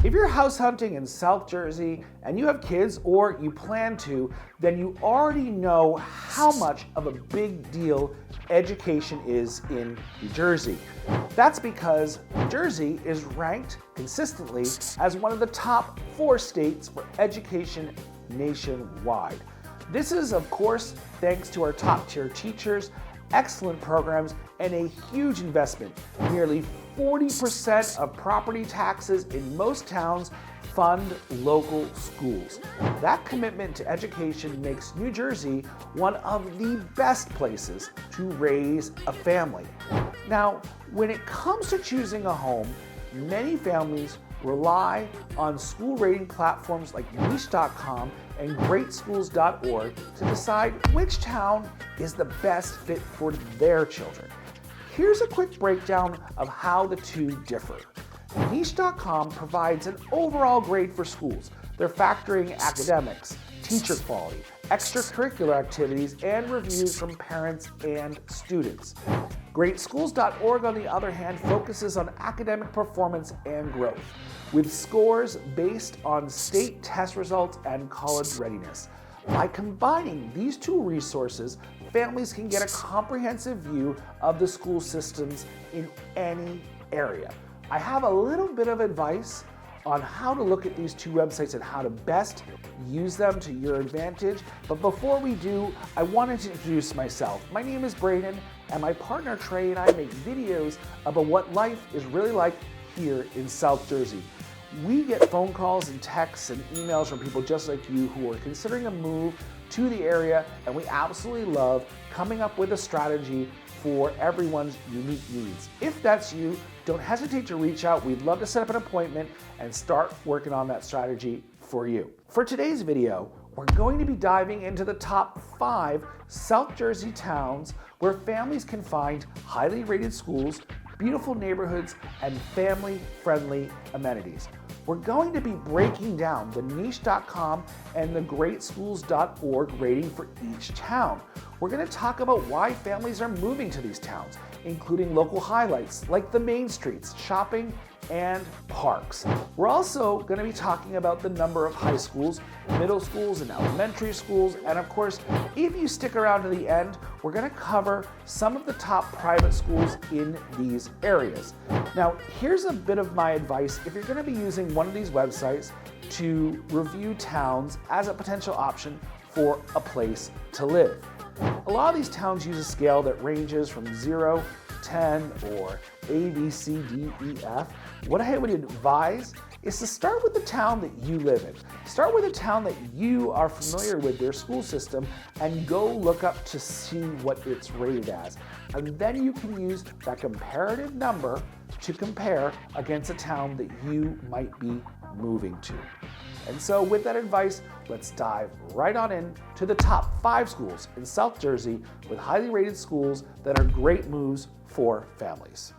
If you're house hunting in South Jersey and you have kids or you plan to, then you already know how much of a big deal education is in New Jersey. That's because New Jersey is ranked consistently as one of the top 4 states for education nationwide. This is, of course, thanks to our top-tier teachers, excellent programs, and a huge investment. Nearly 40% of property taxes in most towns fund local schools. That commitment to education makes New Jersey one of the best places to raise a family. Now, when it comes to choosing a home, many families rely on school rating platforms like niche.com and greatschools.org to decide which town is the best fit for their children. Here's a quick breakdown of how the two differ. Niche.com provides an overall grade for schools. They're factoring academics, teacher quality, extracurricular activities, and reviews from parents and students. Greatschools.org, on the other hand, focuses on academic performance and growth, with scores based on state test results and college readiness. By combining these two resources, families can get a comprehensive view of the school systems in any area. I have a little bit of advice on how to look at these two websites and how to best use them to your advantage. But before we do, I wanted to introduce myself. My name is Braden, and my partner Trey and I make videos about what life is really like here in South Jersey. We get phone calls and texts and emails from people just like you who are considering a move to the area, and we absolutely love coming up with a strategy for everyone's unique needs. If that's you, don't hesitate to reach out. We'd love to set up an appointment and start working on that strategy for you. For today's video, we're going to be diving into the top 5 South Jersey towns where families can find highly rated schools, beautiful neighborhoods, and family-friendly amenities. We're going to be breaking down the niche.com and the greatschools.org rating for each town. We're going to talk about why families are moving to these towns, including local highlights like the main streets, shopping, and parks. We're also going to be talking about the number of high schools, middle schools, and elementary schools. And of course, if you stick around to the end, we're going to cover some of the top private schools in these areas. Now, here's a bit of my advice if you're going to be using one of these websites to review towns as a potential option for a place to live. A lot of these towns use a scale that ranges from 0 to 10 or A, B, C, D, E, F. What I would advise is to start with the town that you live in. Start with a town that you are familiar with their school system and go look up to see what it's rated as. And then you can use that comparative number to compare against a town that you might be moving to. And so with that advice, let's dive right on in to the top 5 schools in South Jersey with highly rated schools that are great moves for families.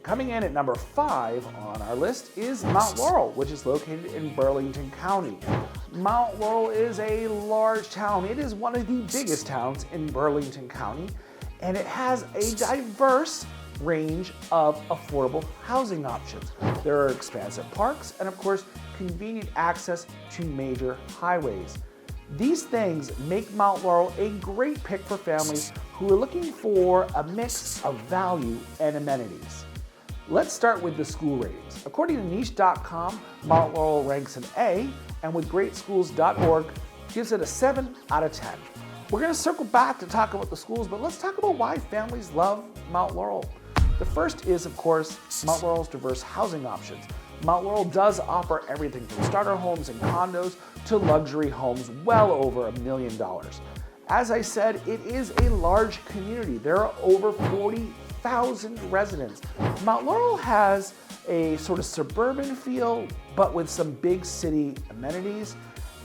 Coming in at number 5 on our list is Mount Laurel, which is located in Burlington County. Mount Laurel is a large town. It is one of the biggest towns in Burlington County, and it has a diverse range of affordable housing options. There are expansive parks and, of course, convenient access to major highways. These things make Mount Laurel a great pick for families who are looking for a mix of value and amenities. Let's start with the school ratings. According to niche.com, Mount Laurel ranks an A, and with greatschools.org gives it a 7 out of 10. We're going to circle back to talk about the schools, but let's talk about why families love Mount Laurel. The first is, of course, Mount Laurel's diverse housing options. Mount Laurel does offer everything from starter homes and condos to luxury homes well over $1 million. As I said, it is a large community. There are over 40,000 residents. Mount Laurel has a sort of suburban feel, but with some big city amenities.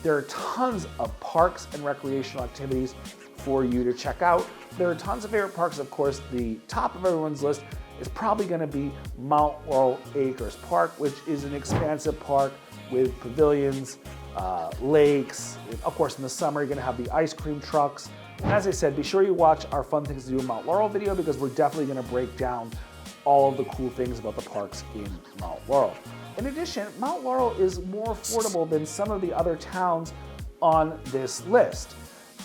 There are tons of parks and recreational activities for you to check out. There are tons of favorite parks. Of course, the top of everyone's list is probably going to be Mount Laurel Acres Park, which is an expansive park with pavilions, lakes. Of course, in the summer, you're going to have the ice cream trucks. And as I said, be sure you watch our Fun Things to Do in Mount Laurel video because we're definitely going to break down all of the cool things about the parks in Mount Laurel. In addition, Mount Laurel is more affordable than some of the other towns on this list.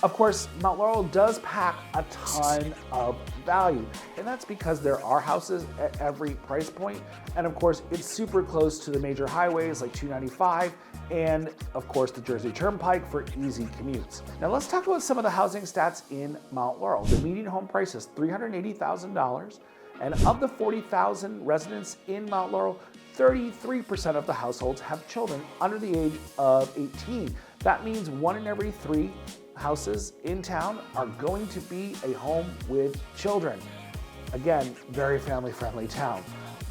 Of course, Mount Laurel does pack a ton of value, and that's because there are houses at every price point, and of course, it's super close to the major highways like 295 and of course the Jersey Turnpike for easy commutes. Now let's talk about some of the housing stats in Mount Laurel. The median home price is $380,000, and of the 40,000 residents in Mount Laurel, 33% of the households have children under the age of 18. That means 1 in every 3 houses in town are going to be a home with children. Again, very family-friendly town.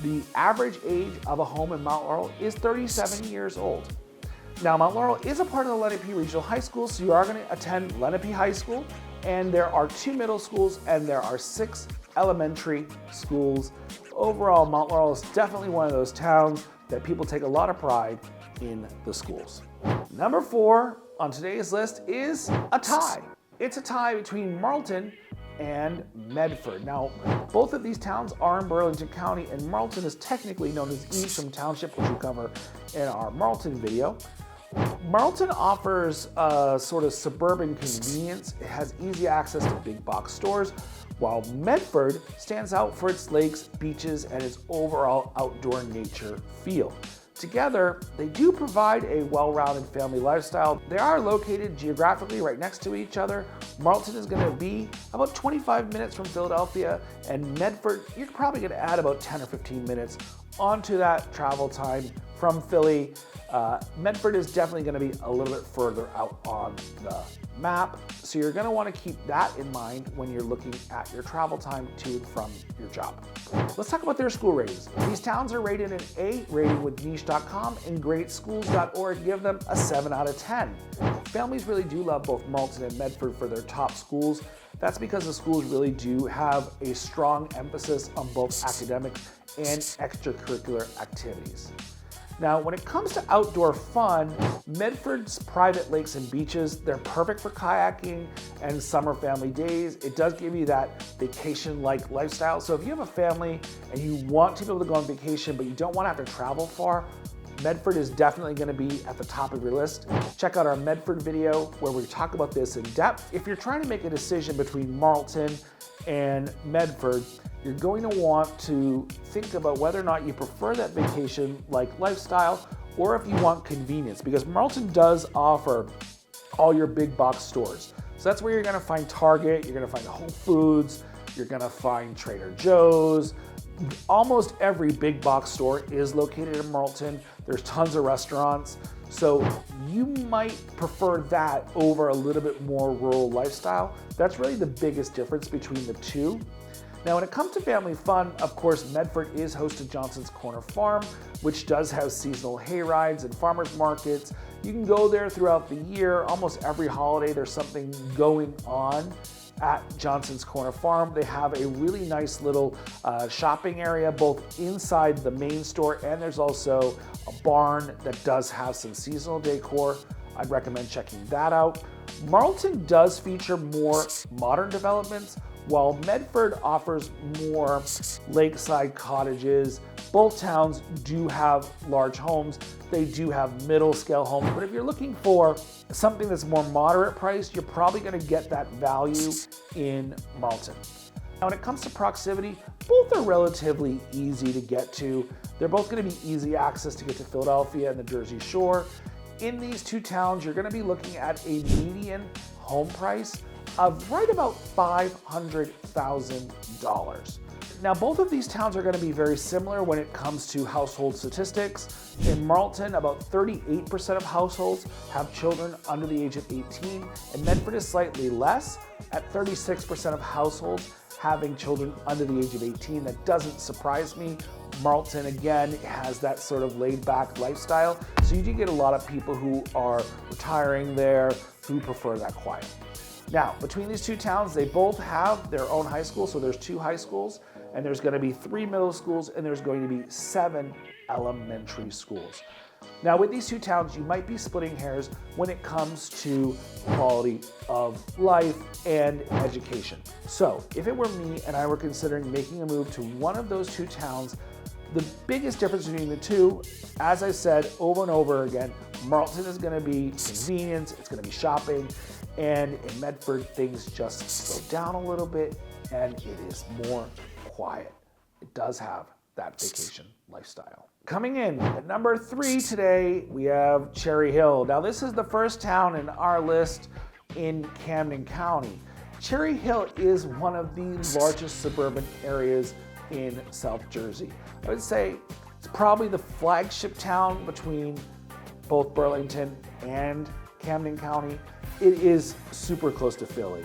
The average age of a home in Mount Laurel is 37 years old. Now, Mount Laurel is a part of the Lenape Regional High School, so you are going to attend Lenape High School, and there are 2 middle schools and there are 6 elementary schools. Overall, Mount Laurel is definitely one of those towns that people take a lot of pride in the schools. Number 4 on today's list is a tie. It's a tie between Marlton and Medford. Now, both of these towns are in Burlington County, and Marlton is technically known as Eastern Township, which we cover in our Marlton video. Marlton offers a sort of suburban convenience. It has easy access to big box stores, while Medford stands out for its lakes, beaches, and its overall outdoor nature feel. Together, they do provide a well-rounded family lifestyle. They are located geographically right next to each other. Marlton is going to be about 25 minutes from Philadelphia, and Medford, you're probably going to add about 10 or 15 minutes onto that travel time from Philly. Medford is definitely going to be a little bit further out on the map, so you're going to want to keep that in mind when you're looking at your travel time to and from your job. Let's talk about their school ratings. These towns are rated an A rating with niche.com, and greatschools.org give them a 7 out of 10. Families really do love both Marlton and Medford for their top schools. That's because the schools really do have a strong emphasis on both academics and extracurricular activities. Now, when it comes to outdoor fun, Medford's private lakes and beaches, they're perfect for kayaking and summer family days. It does give you that vacation-like lifestyle. So if you have a family and you want to be able to go on vacation, but you don't want to have to travel far, Medford is definitely going to be at the top of your list. Check out our Medford video where we talk about this in depth. If you're trying to make a decision between Marlton and Medford, you're going to want to think about whether or not you prefer that vacation-like lifestyle or if you want convenience, because Marlton does offer all your big box stores. So that's where you're going to find Target, you're going to find Whole Foods, you're going to find Trader Joe's. Almost every big box store is located in Marlton. There's tons of restaurants. So you might prefer that over a little bit more rural lifestyle. That's really the biggest difference between the two. Now, when it comes to family fun, of course, Medford is host to Johnson's Corner Farm, which does have seasonal hay rides and farmers markets. You can go there throughout the year. Almost every holiday, there's something going on at Johnson's Corner Farm. They have a really nice little shopping area, both inside the main store, and there's also a barn that does have some seasonal decor. I'd recommend checking that out. Marlton does feature more modern developments, while Medford offers more lakeside cottages. Both towns do have large homes. They do have middle scale homes, but if you're looking for something that's more moderate priced, you're probably gonna get that value in Marlton. Now, when it comes to proximity, both are relatively easy to get to. They're both gonna be easy access to get to Philadelphia and the Jersey Shore. In these two towns, you're gonna be looking at a median home price of right about $500,000. Now, both of these towns are going to be very similar when it comes to household statistics. In Marlton, about 38% of households have children under the age of 18, and Medford is slightly less, at 36% of households having children under the age of 18. That doesn't surprise me. Marlton, again, has that sort of laid-back lifestyle, so you do get a lot of people who are retiring there who prefer that quiet. Now, between these two towns, they both have their own high school, so there's 2 high schools, and there's going to be 3 middle schools, and there's going to be 7 elementary schools. Now with these two towns, you might be splitting hairs when it comes to quality of life and education. So if it were me and I were considering making a move to one of those two towns, the biggest difference between the two, as I said over and over again, Marlton is going to be convenience, it's going to be shopping, and in Medford things just slow down a little bit and it is more quiet. It does have that vacation lifestyle. Coming in at number 3 today, we have Cherry Hill. Now this is the first town in our list in Camden County. Cherry Hill is one of the largest suburban areas in South Jersey. I would say it's probably the flagship town between both Burlington and Camden County. It is super close to Philly.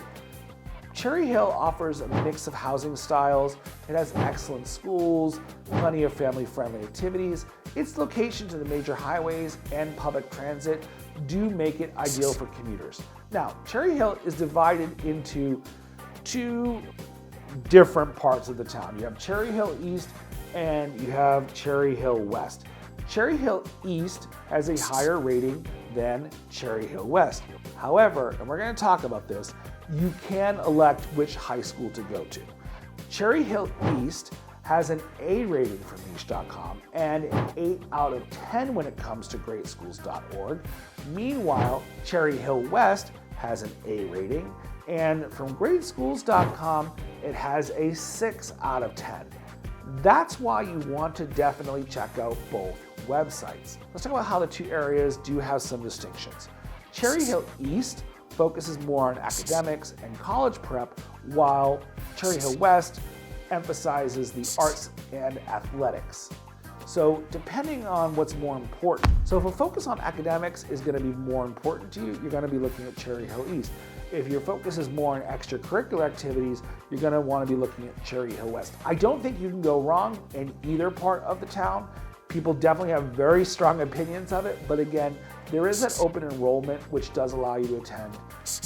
Cherry Hill offers a mix of housing styles. It has excellent schools, plenty of family-friendly activities. Its location to the major highways and public transit do make it ideal for commuters. Now, Cherry Hill is divided into 2 different parts of the town. You have Cherry Hill East and you have Cherry Hill West. Cherry Hill East has a higher rating than Cherry Hill West. However, and we're going to talk about this, you can elect which high school to go to. Cherry Hill East has an A rating from niche.com and an 8 out of 10 when it comes to greatschools.org. Meanwhile, Cherry Hill West has an A rating, and from greatschools.com, it has a 6 out of 10. That's why you want to definitely check out both websites. Let's talk about how the two areas do have some distinctions. Cherry Hill East focuses more on academics and college prep, while Cherry Hill West emphasizes the arts and athletics. So depending on what's more important. So if a focus on academics is going to be more important to you, you're going to be looking at Cherry Hill East. If your focus is more on extracurricular activities, you're going to want to be looking at Cherry Hill West. I don't think you can go wrong in either part of the town. People definitely have very strong opinions of it, but again, there is that open enrollment which does allow you to attend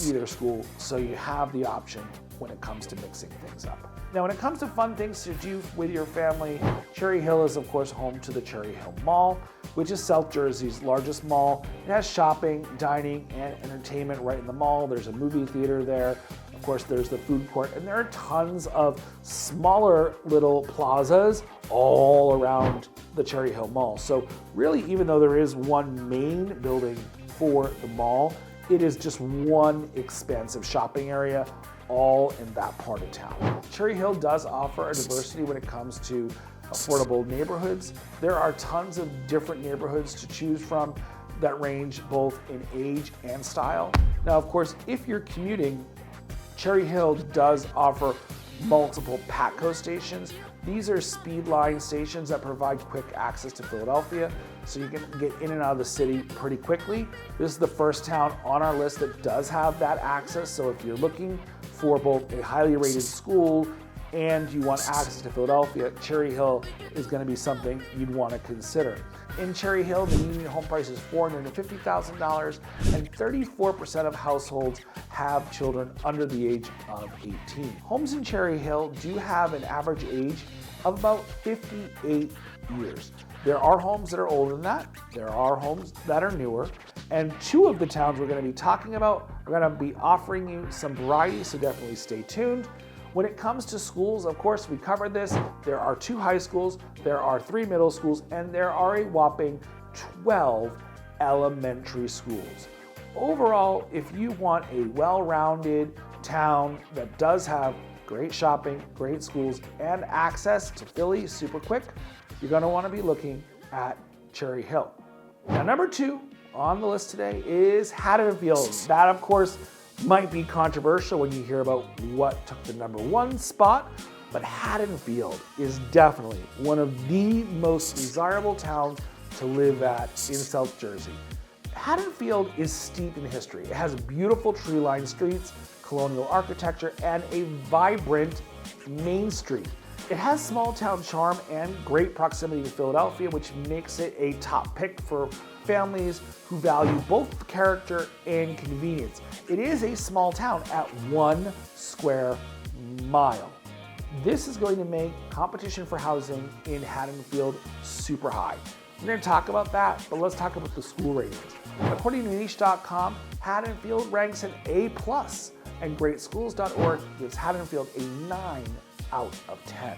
either school, so you have the option when it comes to mixing things up. Now, when it comes to fun things to do with your family, Cherry Hill is of course home to the Cherry Hill Mall, which is South Jersey's largest mall. It has shopping, dining, and entertainment right in the mall. There's a movie theater there. Of course, there's the food court, and there are tons of smaller little plazas all around the Cherry Hill Mall. So really, even though there is one main building for the mall, it is just one expansive shopping area all in that part of town. Cherry Hill does offer a diversity when it comes to affordable neighborhoods. There are tons of different neighborhoods to choose from that range both in age and style. Now, of course, if you're commuting, Cherry Hill does offer multiple PATCO stations. These are speed line stations that provide quick access to Philadelphia, so you can get in and out of the city pretty quickly. This is the first town on our list that does have that access, so if you're looking for both a highly rated school and you want access to Philadelphia, Cherry Hill is going to be something you'd want to consider. In Cherry Hill, the median home price is $450,000, and 34% of households have children under the age of 18. Homes in Cherry Hill do have an average age of about 58 years. There are homes that are older than that. There are homes that are newer. And 2 of the towns we're going to be talking about are going to be offering you some variety, so definitely stay tuned. When it comes to schools, of course, we covered this. There are 2 high schools, there are 3 middle schools, and there are a whopping 12 elementary schools. Overall, if you want a well-rounded town that does have great shopping, great schools, and access to Philly super quick, you're going to want to be looking at Cherry Hill. Now, number 2 on the list today is Haddonfield. That, of course, might be controversial when you hear about what took the number 1 spot, but Haddonfield is definitely one of the most desirable towns to live at in South Jersey. Haddonfield is steeped in history. It has beautiful tree-lined streets, colonial architecture, and a vibrant Main Street. It has small town charm and great proximity to Philadelphia, which makes it a top pick for families who value both character and convenience. It is a small town at 1 square mile. This is going to make competition for housing in Haddonfield super high. We're going to talk about that, but let's talk about the school ratings. According to niche.com, Haddonfield ranks an A+, and greatschools.org gives Haddonfield a 9 out of 10.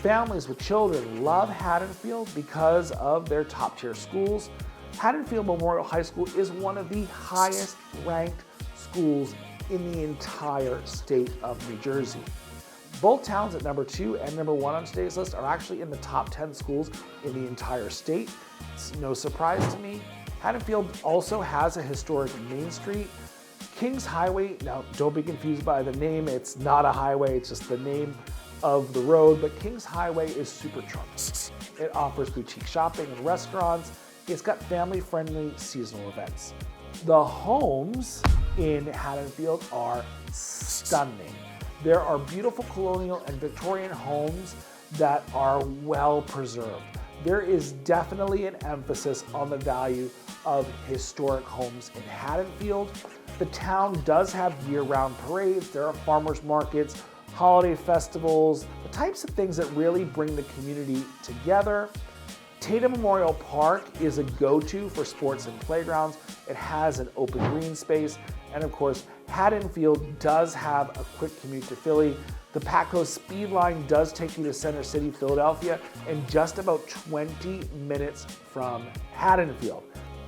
Families with children love Haddonfield because of their top-tier schools. Haddonfield Memorial High School is one of the highest ranked schools in the entire state of New Jersey. Both towns at number 2 and number 1 on today's list are actually in the top 10 schools in the entire state. It's no surprise to me. Haddonfield also has a historic Main Street. Kings Highway, now don't be confused by the name, it's not a highway, it's just the name of the road, but Kings Highway is supercharged. It offers boutique shopping and restaurants. It's got family-friendly seasonal events. The homes in Haddonfield are stunning. There are beautiful colonial and Victorian homes that are well preserved. There is definitely an emphasis on the value of historic homes in Haddonfield. The town does have year-round parades. There are farmers markets, holiday festivals, the types of things that really bring the community together. Tatum Memorial Park is a go-to for sports and playgrounds. It has an open green space, and of course, Haddonfield does have a quick commute to Philly. The Patco Speed Line does take you to Center City, Philadelphia, in just about 20 minutes from Haddonfield.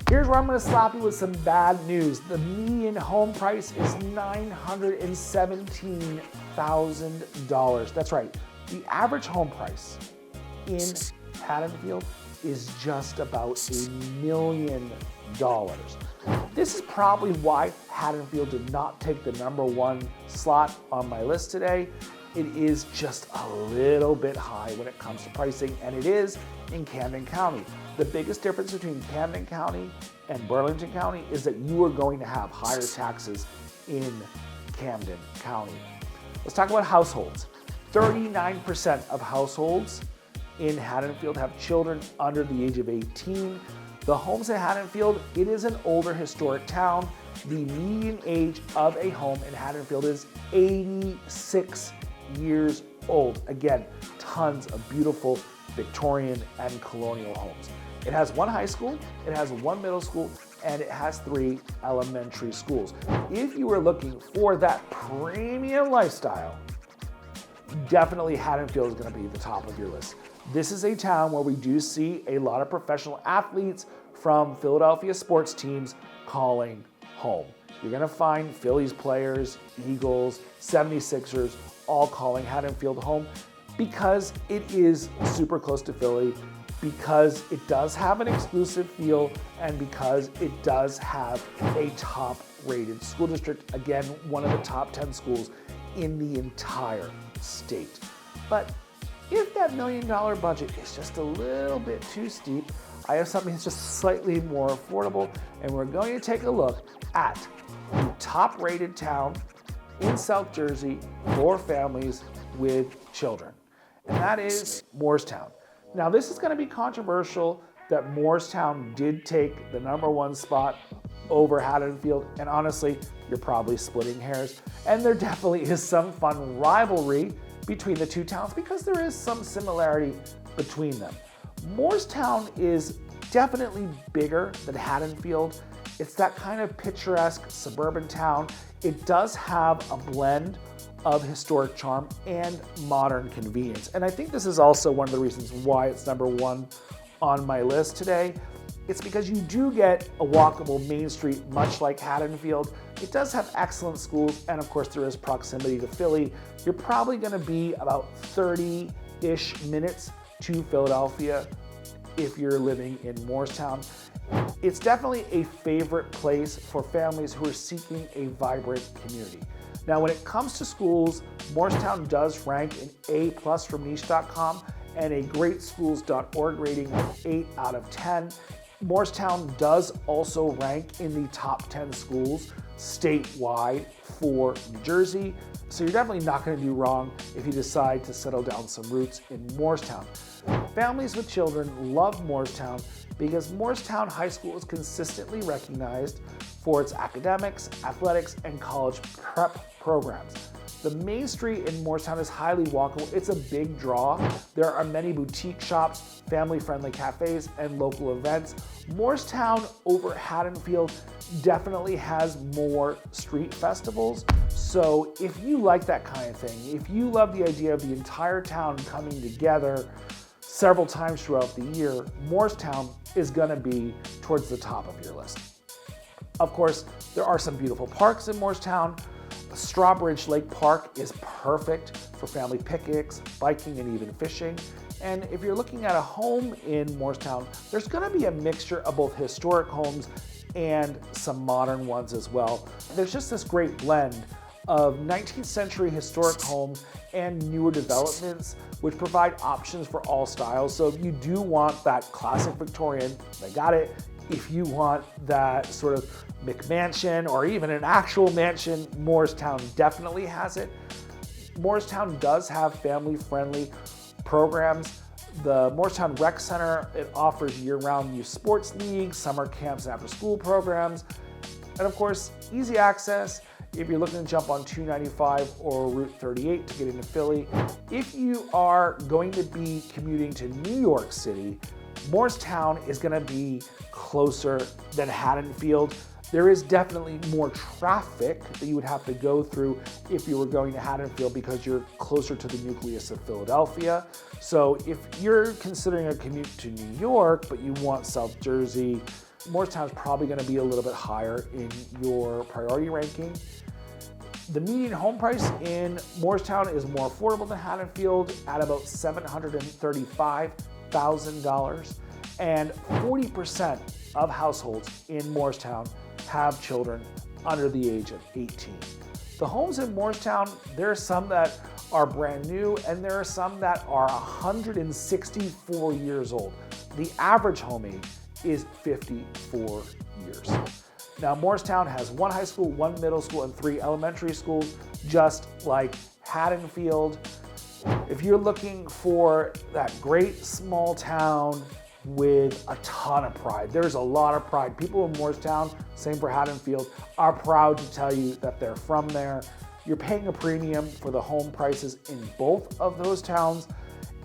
Here's where I'm going to slap you with some bad news. The median home price is $917,000. That's right. The average home price in Haddonfield is just about $1 million. This is probably why Haddonfield did not take the number 1 slot on my list today. It is just a little bit high when it comes to pricing, and it is in Camden County. The biggest difference between Camden County and Burlington County is that you are going to have higher taxes in Camden County. Let's talk about households. 39% of households in Haddonfield have children under the age of 18. The homes in Haddonfield, it is an older historic town. The median age of a home in Haddonfield is 86 years old. Again, tons of beautiful Victorian and colonial homes. It has 1 high school, it has 1 middle school, and it has 3 elementary schools. If you are looking for that premium lifestyle, definitely Haddonfield is going to be at the top of your list. This is a town where we do see a lot of professional athletes from Philadelphia sports teams calling home. You're going to find Phillies players, Eagles, 76ers, all calling Haddonfield home because it is super close to Philly, because it does have an exclusive feel, and because it does have a top-rated school district. Again, one of the top 10 schools in the entire state. But if that $1 million budget is just a little bit too steep, I have something that's just slightly more affordable, and we're going to take a look at the top-rated town in South Jersey for families with children, and that is Moorestown. Now, this is going to be controversial that Moorestown did take the number 1 spot over Haddonfield, and honestly, you're probably splitting hairs, and there definitely is some fun rivalry between the two towns because there is some similarity between them. Moorestown is definitely bigger than Haddonfield. It's that kind of picturesque suburban town. It does have a blend of historic charm and modern convenience. And I think this is also one of the reasons why it's number 1 on my list today. It's because you do get a walkable Main Street, much like Haddonfield. It does have excellent schools, and of course there is proximity to Philly. You're probably gonna be about 30-ish minutes to Philadelphia if you're living in Moorestown. It's definitely a favorite place for families who are seeking a vibrant community. Now, when it comes to schools, Moorestown does rank an A+ from niche.com and a greatschools.org rating of 8 out of 10. Moorestown does also rank in the top 10 schools statewide for New Jersey. So you're definitely not going to do wrong if you decide to settle down some roots in Moorestown. Families with children love Moorestown because Moorestown High School is consistently recognized for its academics, athletics, and college prep programs. The main street in Moorestown is highly walkable. It's a big draw. There are many boutique shops, family-friendly cafes, and local events. Moorestown over Haddonfield definitely has more street festivals. So if you like that kind of thing, if you love the idea of the entire town coming together several times throughout the year, Moorestown is gonna be towards the top of your list. Of course, there are some beautiful parks in Moorestown. Strawbridge Lake Park is perfect for family picnics, biking, and even fishing. And if you're looking at a home in Moorestown, there's gonna be a mixture of both historic homes and some modern ones as well. There's just this great blend of 19th century historic homes and newer developments, which provide options for all styles. So if you do want that classic Victorian, they got it. If you want that sort of McMansion or even an actual mansion, Moorestown definitely has it. Moorestown does have family-friendly programs. The Moorestown Rec Center, it offers year-round youth sports leagues, summer camps, and after-school programs. And of course, easy access if you're looking to jump on 295 or Route 38 to get into Philly. If you are going to be commuting to New York City, Moorestown is gonna be closer than Haddonfield. There is definitely more traffic that you would have to go through if you were going to Haddonfield because you're closer to the nucleus of Philadelphia. So if you're considering a commute to New York, but you want South Jersey, Moorestown is probably gonna be a little bit higher in your priority ranking. The median home price in Moorestown is more affordable than Haddonfield at about $735,000, and 40% of households in Moorestown have children under the age of 18. The homes in Moorestown, there are some that are brand new and there are some that are 164 years old. The average home age is 54 years. Now, Moorestown has one high school, one middle school, and 3 elementary schools, just like Haddonfield. If you're looking for that great small town with a ton of pride, there's a lot of pride. People in Moorestown, same for Haddonfield, are proud to tell you that they're from there. You're paying a premium for the home prices in both of those towns,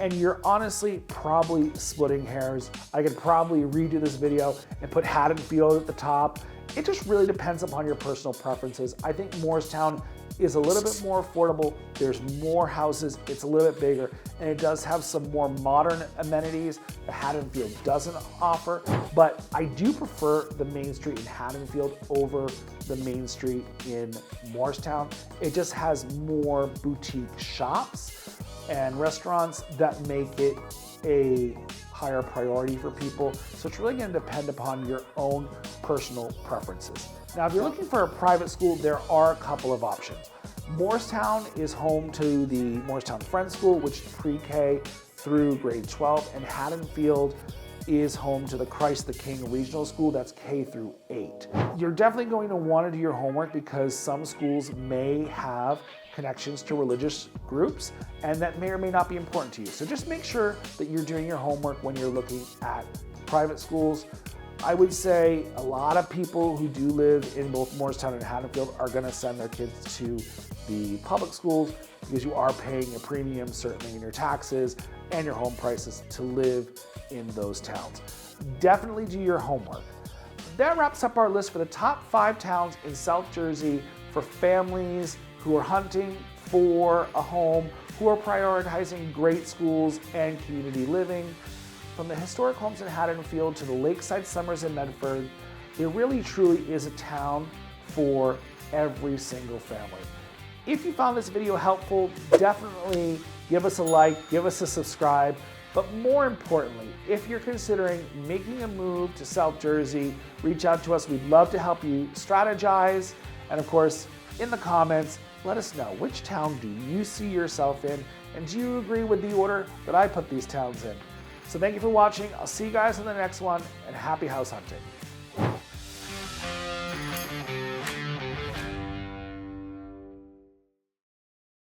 and you're honestly probably splitting hairs. I could probably redo this video and put Haddonfield at the top. It just really depends upon your personal preferences. I think Moorestown is a little bit more affordable. There's more houses, it's a little bit bigger, and it does have some more modern amenities that Haddonfield doesn't offer. But I do prefer the main street in Haddonfield over the main street in Moorestown. It just has more boutique shops and restaurants that make it a higher priority for people. So it's really gonna depend upon your own personal preferences. Now, if you're looking for a private school, there are a couple of options. Moorestown is home to the Moorestown Friends School, which is pre-K through grade 12, and Haddonfield is home to the Christ the King Regional School, that's K through 8. You're definitely going to want to do your homework because some schools may have connections to religious groups, and that may or may not be important to you. So just make sure that you're doing your homework when you're looking at private schools. I would say a lot of people who do live in both Moorestown and Haddonfield are gonna send their kids to the public schools because you are paying a premium, certainly in your taxes and your home prices, to live in those towns. Definitely do your homework. That wraps up our list for the top 5 towns in South Jersey for families who are hunting for a home, who are prioritizing great schools and community living. From the historic homes in Haddonfield to the lakeside summers in Medford, there really truly is a town for every single family. If you found this video helpful, definitely give us a like, give us a subscribe, but more importantly, if you're considering making a move to South Jersey, reach out to us. We'd love to help you strategize. And of course, in the comments, let us know, which town do you see yourself in, and do you agree with the order that I put these towns in? So thank you for watching. I'll see you guys in the next one, and happy house hunting.